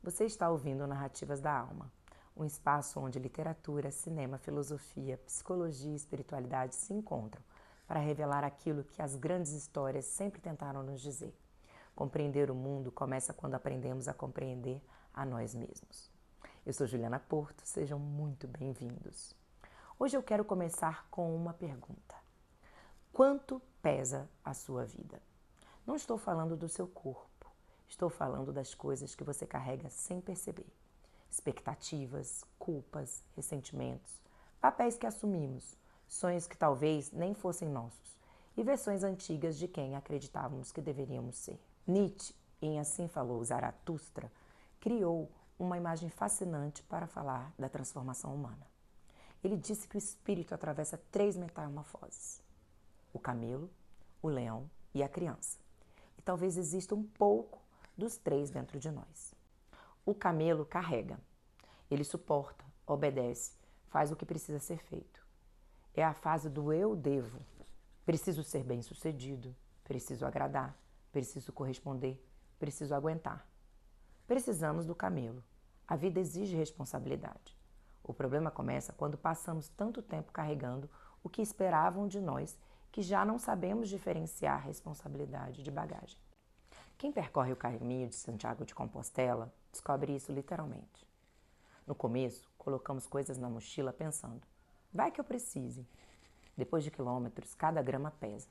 Você está ouvindo Narrativas da Alma, um espaço onde literatura, cinema, filosofia, psicologia e espiritualidade se encontram para revelar aquilo que as grandes histórias sempre tentaram nos dizer. Compreender o mundo começa quando aprendemos a compreender a nós mesmos. Eu sou Juliana Porto, sejam muito bem-vindos. Hoje eu quero começar com uma pergunta. Quanto pesa a sua vida? Não estou falando do seu corpo. Estou falando das coisas que você carrega sem perceber. Expectativas, culpas, ressentimentos, papéis que assumimos, sonhos que talvez nem fossem nossos e versões antigas de quem acreditávamos que deveríamos ser. Nietzsche, em Assim Falou Zaratustra, criou uma imagem fascinante para falar da transformação humana. Ele disse que o espírito atravessa 3 metamorfoses: o camelo, o leão e a criança. E talvez exista um pouco dos 3 dentro de nós. O camelo carrega. Ele suporta, obedece, faz o que precisa ser feito. É a fase do eu devo. Preciso ser bem-sucedido, preciso agradar, preciso corresponder, preciso aguentar. Precisamos do camelo. A vida exige responsabilidade. O problema começa quando passamos tanto tempo carregando o que esperavam de nós que já não sabemos diferenciar responsabilidade de bagagem. Quem percorre o caminho de Santiago de Compostela descobre isso literalmente. No começo, colocamos coisas na mochila pensando, vai que eu precise. Depois de quilômetros, cada grama pesa.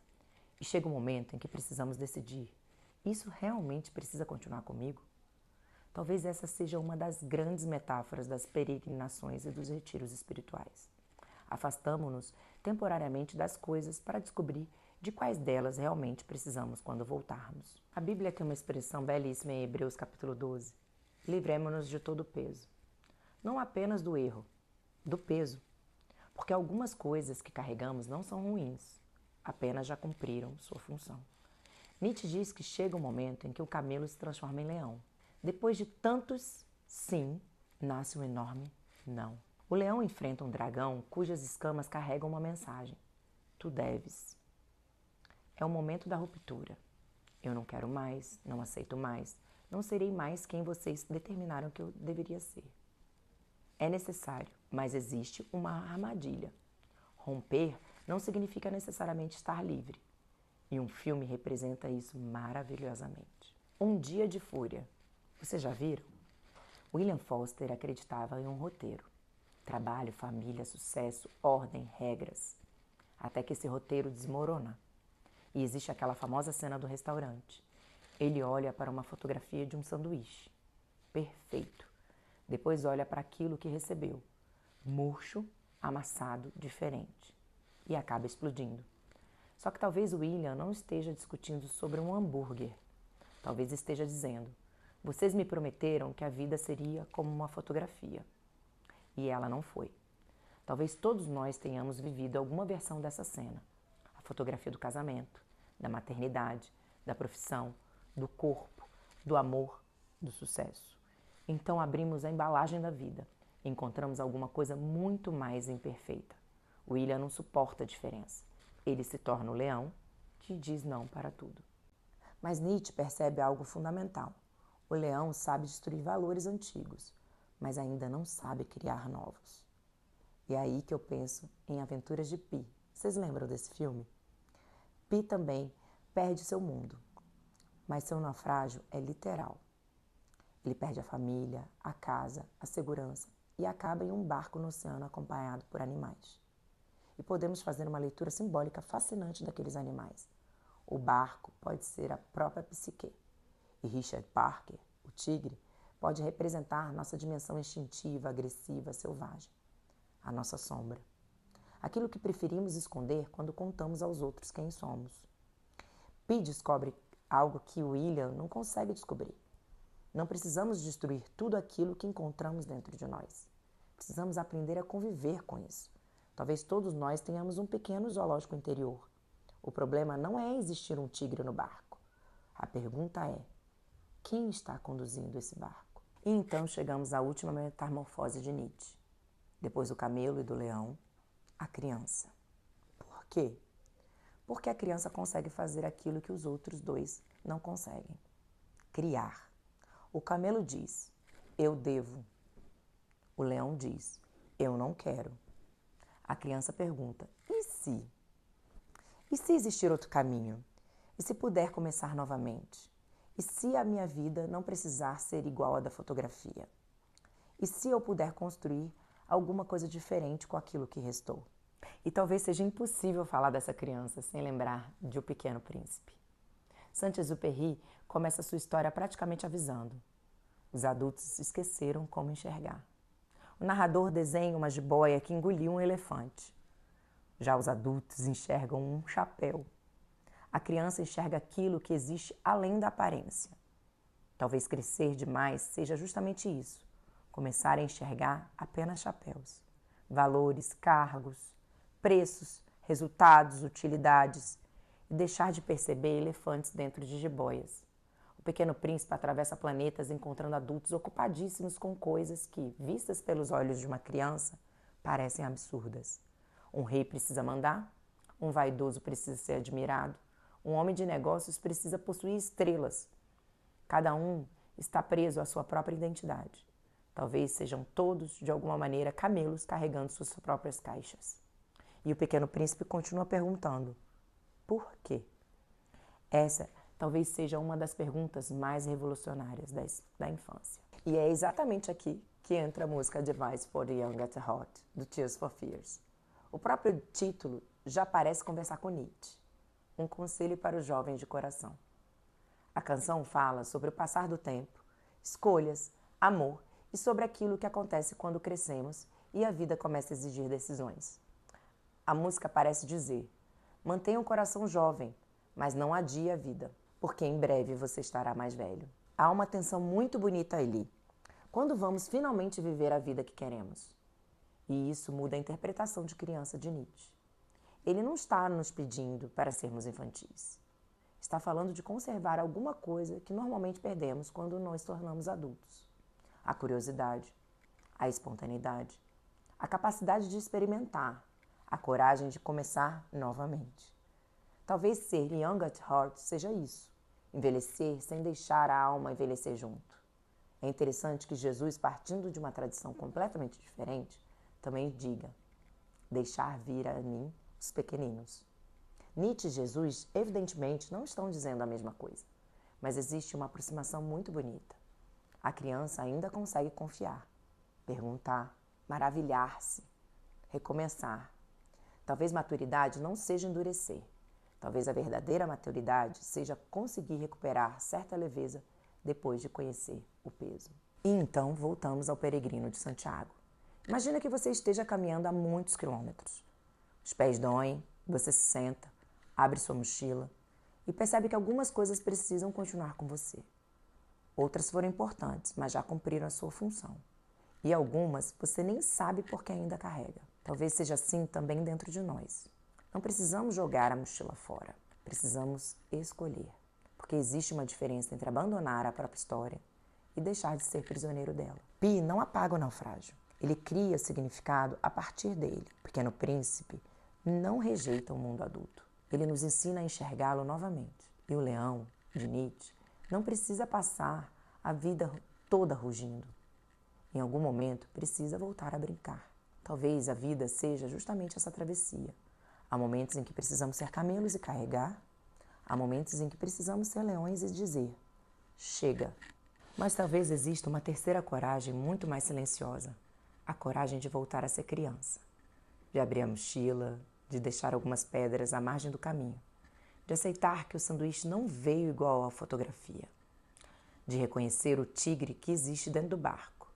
E chega um momento em que precisamos decidir, isso realmente precisa continuar comigo? Talvez essa seja uma das grandes metáforas das peregrinações e dos retiros espirituais. Afastamo-nos temporariamente das coisas para descobrir de quais delas realmente precisamos quando voltarmos. A Bíblia tem uma expressão belíssima em Hebreus capítulo 12. Livremo-nos de todo o peso. Não apenas do erro, do peso. Porque algumas coisas que carregamos não são ruins, apenas já cumpriram sua função. Nietzsche diz que chega um momento em que o camelo se transforma em leão. Depois de tantos sim, nasce um enorme não. O leão enfrenta um dragão cujas escamas carregam uma mensagem. Tu deves. É o momento da ruptura. Eu não quero mais, não aceito mais, não serei mais quem vocês determinaram que eu deveria ser. É necessário, mas existe uma armadilha. Romper não significa necessariamente estar livre. E um filme representa isso maravilhosamente. Um Dia de Fúria. Vocês já viram? William Foster acreditava em um roteiro. Trabalho, família, sucesso, ordem, regras. Até que esse roteiro desmorona. E existe aquela famosa cena do restaurante. Ele olha para uma fotografia de um sanduíche. Perfeito. Depois olha para aquilo que recebeu. Murcho, amassado, diferente. E acaba explodindo. Só que talvez o William não esteja discutindo sobre um hambúrguer. Talvez esteja dizendo, vocês me prometeram que a vida seria como uma fotografia. E ela não foi. Talvez todos nós tenhamos vivido alguma versão dessa cena. A fotografia do casamento, da maternidade, da profissão, do corpo, do amor, do sucesso. Então abrimos a embalagem da vida. Encontramos alguma coisa muito mais imperfeita. William não suporta a diferença. Ele se torna o leão que diz não para tudo. Mas Nietzsche percebe algo fundamental. O leão sabe destruir valores antigos, mas ainda não sabe criar novos. E é aí que eu penso em Aventuras de Pi. Vocês lembram desse filme? Pi também perde seu mundo, mas seu naufrágio é literal. Ele perde a família, a casa, a segurança e acaba em um barco no oceano acompanhado por animais. E podemos fazer uma leitura simbólica fascinante daqueles animais. O barco pode ser a própria psique. E Richard Parker, o tigre, pode representar nossa dimensão instintiva, agressiva, selvagem. A nossa sombra. Aquilo que preferimos esconder quando contamos aos outros quem somos. Pi descobre algo que William não consegue descobrir. Não precisamos destruir tudo aquilo que encontramos dentro de nós. Precisamos aprender a conviver com isso. Talvez todos nós tenhamos um pequeno zoológico interior. O problema não é existir um tigre no barco. A pergunta é, quem está conduzindo esse barco? E então chegamos à última metamorfose de Nietzsche. Depois do camelo e do leão, a criança. Por quê? Porque a criança consegue fazer aquilo que os outros 2 não conseguem. Criar. O camelo diz, eu devo. O leão diz, eu não quero. A criança pergunta, e se? E se existir outro caminho? E se puder começar novamente? E se a minha vida não precisar ser igual à da fotografia? E se eu puder construir alguma coisa diferente com aquilo que restou? E talvez seja impossível falar dessa criança sem lembrar de O Pequeno Príncipe. Saint-Exupéry começa sua história praticamente avisando. Os adultos esqueceram como enxergar. O narrador desenha uma jiboia que engoliu um elefante. Já os adultos enxergam um chapéu. A criança enxerga aquilo que existe além da aparência. Talvez crescer demais seja justamente isso. Começar a enxergar apenas chapéus. Valores, cargos, preços, resultados, utilidades. E deixar de perceber elefantes dentro de jiboias. O Pequeno Príncipe atravessa planetas encontrando adultos ocupadíssimos com coisas que, vistas pelos olhos de uma criança, parecem absurdas. Um rei precisa mandar, um vaidoso precisa ser admirado, um homem de negócios precisa possuir estrelas. Cada um está preso à sua própria identidade. Talvez sejam todos, de alguma maneira, camelos carregando suas próprias caixas. E o Pequeno Príncipe continua perguntando, por quê? Essa talvez seja uma das perguntas mais revolucionárias da infância. E é exatamente aqui que entra a música Advice for the Young at Heart, do Tears for Fears. O próprio título já parece conversar com Nietzsche, um conselho para os jovens de coração. A canção fala sobre o passar do tempo, escolhas, amor e sobre aquilo que acontece quando crescemos e a vida começa a exigir decisões. A música parece dizer, mantenha o coração jovem, mas não adie a vida, porque em breve você estará mais velho. Há uma tensão muito bonita ali. Quando vamos finalmente viver a vida que queremos? E isso muda a interpretação de criança de Nietzsche. Ele não está nos pedindo para sermos infantis. Está falando de conservar alguma coisa que normalmente perdemos quando nos tornamos adultos. A curiosidade, a espontaneidade, a capacidade de experimentar, a coragem de começar novamente. Talvez ser young at heart seja isso, envelhecer sem deixar a alma envelhecer junto. É interessante que Jesus, partindo de uma tradição completamente diferente, também diga, deixar vir a mim os pequeninos. Nietzsche e Jesus, evidentemente, não estão dizendo a mesma coisa, mas existe uma aproximação muito bonita. A criança ainda consegue confiar, perguntar, maravilhar-se, recomeçar. Talvez maturidade não seja endurecer. Talvez a verdadeira maturidade seja conseguir recuperar certa leveza depois de conhecer o peso. E então voltamos ao peregrino de Santiago. Imagina que você esteja caminhando a muitos quilômetros. Os pés doem, você se senta, abre sua mochila e percebe que algumas coisas precisam continuar com você. Outras foram importantes, mas já cumpriram a sua função. E algumas você nem sabe por que ainda carrega. Talvez seja assim também dentro de nós. Não precisamos jogar a mochila fora, precisamos escolher. Porque existe uma diferença entre abandonar a própria história e deixar de ser prisioneiro dela. Pi não apaga o naufrágio, ele cria significado a partir dele. O Pequeno Príncipe não rejeita o mundo adulto, ele nos ensina a enxergá-lo novamente. E o leão, de Nietzsche, não precisa passar a vida toda rugindo. Em algum momento, precisa voltar a brincar. Talvez a vida seja justamente essa travessia. Há momentos em que precisamos ser camelos e carregar. Há momentos em que precisamos ser leões e dizer, chega. Mas talvez exista uma terceira coragem muito mais silenciosa. A coragem de voltar a ser criança. De abrir a mochila, de deixar algumas pedras à margem do caminho. De aceitar que o sanduíche não veio igual à fotografia. De reconhecer o tigre que existe dentro do barco.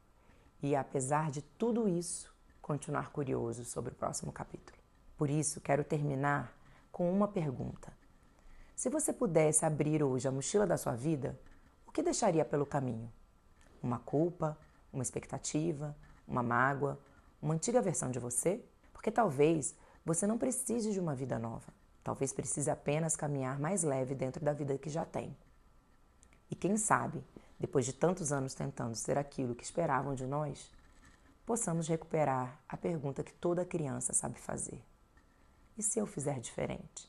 E, apesar de tudo isso, continuar curioso sobre o próximo capítulo. Por isso, quero terminar com uma pergunta. Se você pudesse abrir hoje a mochila da sua vida, o que deixaria pelo caminho? Uma culpa, uma expectativa, uma mágoa, uma antiga versão de você? Porque talvez você não precise de uma vida nova. Talvez precise apenas caminhar mais leve dentro da vida que já tem. E quem sabe, depois de tantos anos tentando ser aquilo que esperavam de nós, possamos recuperar a pergunta que toda criança sabe fazer. E se eu fizer diferente?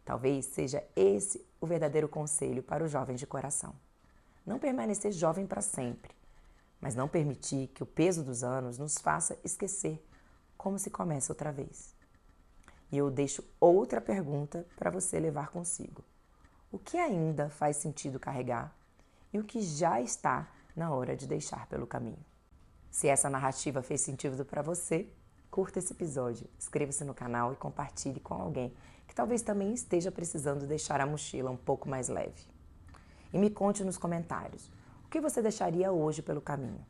Talvez seja esse o verdadeiro conselho para os jovens de coração. Não permanecer jovem para sempre, mas não permitir que o peso dos anos nos faça esquecer como se começa outra vez. E eu deixo outra pergunta para você levar consigo. O que ainda faz sentido carregar e o que já está na hora de deixar pelo caminho? Se essa narrativa fez sentido para você, curta esse episódio, inscreva-se no canal e compartilhe com alguém que talvez também esteja precisando deixar a mochila um pouco mais leve. E me conte nos comentários, o que você deixaria hoje pelo caminho?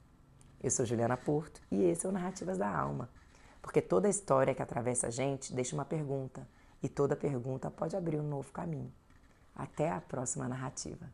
Eu sou Juliana Porto e esse é o Narrativas da Alma, porque toda história que atravessa a gente deixa uma pergunta e toda pergunta pode abrir um novo caminho. Até a próxima narrativa.